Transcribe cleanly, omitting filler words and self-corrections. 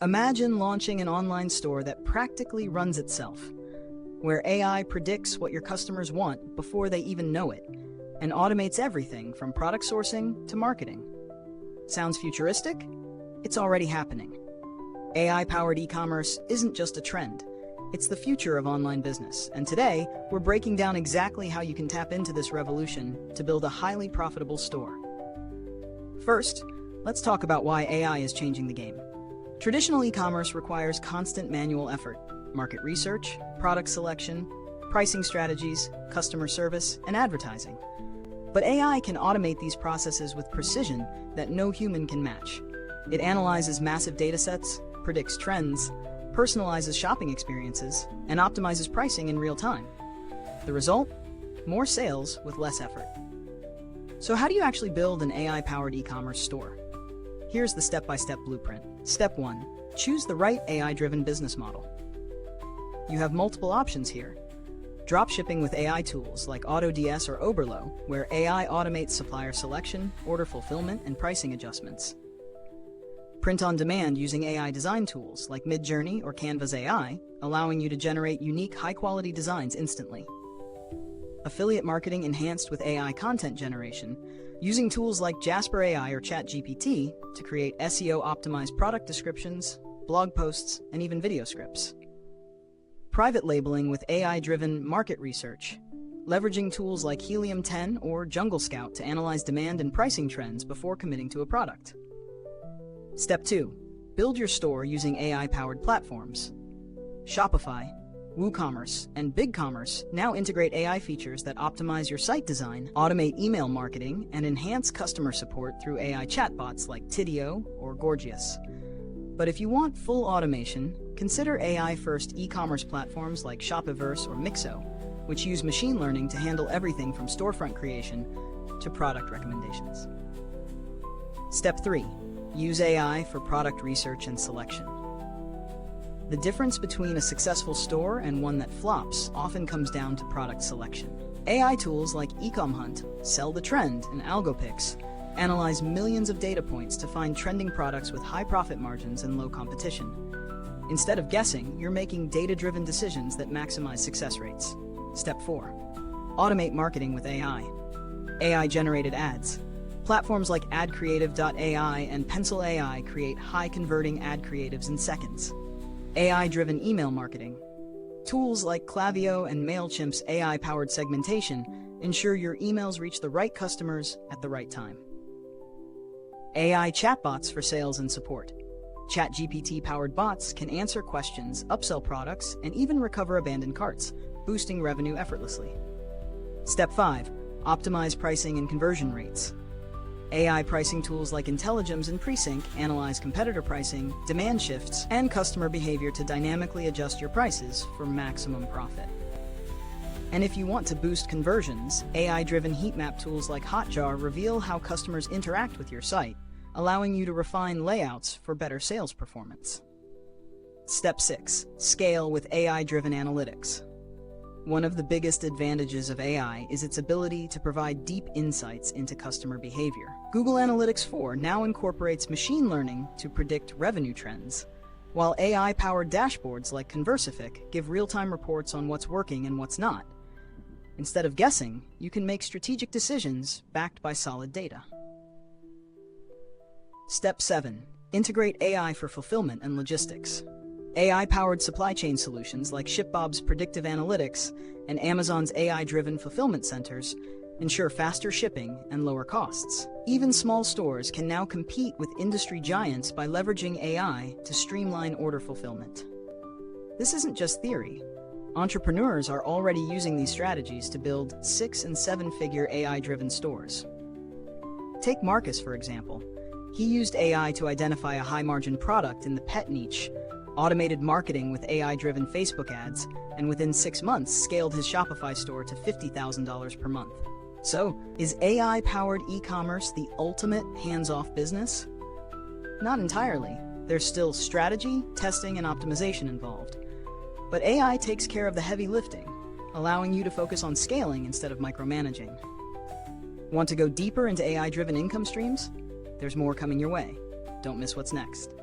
Imagine launching an online store that practically runs itself, where AI predicts what your customers want before they even know it, and automates everything from product sourcing to marketing. Sounds futuristic? It's already happening. AI-powered e-commerce isn't just a trend. It's the future of online business, and today, we're breaking down exactly how you can tap into this revolution to build a highly profitable store. First, let's talk about why AI is changing the game. Traditional e-commerce requires constant manual effort: market research, product selection, pricing strategies, customer service, and advertising. But AI can automate these processes with precision that no human can match. It analyzes massive datasets, predicts trends, personalizes shopping experiences, and optimizes pricing in real time. The result? More sales with less effort. So how do you actually build an AI-powered e-commerce store? Here's the step-by-step blueprint. Step 1. Choose the right AI-driven business model. You have multiple options here. Dropshipping with AI tools like AutoDS or Oberlo, where AI automates supplier selection, order fulfillment, and pricing adjustments. Print on demand using AI design tools like Midjourney or Canva's AI, allowing you to generate unique, high-quality designs instantly. Affiliate marketing enhanced with AI content generation, using tools like Jasper AI or ChatGPT to create SEO-optimized product descriptions, blog posts, and even video scripts. Private labeling with AI-driven market research, leveraging tools like Helium 10 or Jungle Scout to analyze demand and pricing trends before committing to a product. Step 2. Build your store using AI-powered platforms. Shopify, WooCommerce, and BigCommerce now integrate AI features that optimize your site design, automate email marketing, and enhance customer support through AI chatbots like Tidio or Gorgias. But if you want full automation, consider AI-first e-commerce platforms like Shopiverse or Mixo, which use machine learning to handle everything from storefront creation to product recommendations. Step 3. Use AI for product research and selection. The difference between a successful store and one that flops often comes down to product selection. AI tools like EcomHunt, Sell the Trend, and AlgoPix analyze millions of data points to find trending products with high profit margins and low competition. Instead of guessing, you're making data-driven decisions that maximize success rates. Step 4. Automate marketing with AI. AI-generated ads. Platforms like AdCreative.ai and Pencil AI create high-converting ad creatives in seconds. AI-driven email marketing. Tools like Klaviyo and MailChimp's AI-powered segmentation ensure your emails reach the right customers at the right time. AI chatbots for sales and support. ChatGPT-powered bots can answer questions, upsell products, and even recover abandoned carts, boosting revenue effortlessly. Step 5. Optimize pricing and conversion rates. AI pricing tools like Intelligems and Presync analyze competitor pricing, demand shifts, and customer behavior to dynamically adjust your prices for maximum profit. And if you want to boost conversions, AI-driven heat map tools like Hotjar reveal how customers interact with your site, allowing you to refine layouts for better sales performance. Step 6. Scale with AI-driven analytics. One of the biggest advantages of AI is its ability to provide deep insights into customer behavior. Google Analytics 4 now incorporates machine learning to predict revenue trends, while AI-powered dashboards like Conversific give real-time reports on what's working and what's not. Instead of guessing, you can make strategic decisions backed by solid data. Step 7. Integrate AI for fulfillment and logistics. AI-powered supply chain solutions like ShipBob's predictive analytics and Amazon's AI-driven fulfillment centers ensure faster shipping and lower costs. Even small stores can now compete with industry giants by leveraging AI to streamline order fulfillment. This isn't just theory. Entrepreneurs are already using these strategies to build 6- and 7-figure AI-driven stores. Take Marcus, for example. He used AI to identify a high-margin product in the pet niche, automated marketing with AI-driven Facebook ads, and within 6 months scaled his Shopify store to $50,000 per month. So, is AI-powered e-commerce the ultimate hands-off business? Not entirely. There's still strategy, testing, and optimization involved. But AI takes care of the heavy lifting, allowing you to focus on scaling instead of micromanaging. Want to go deeper into AI-driven income streams? There's more coming your way. Don't miss what's next.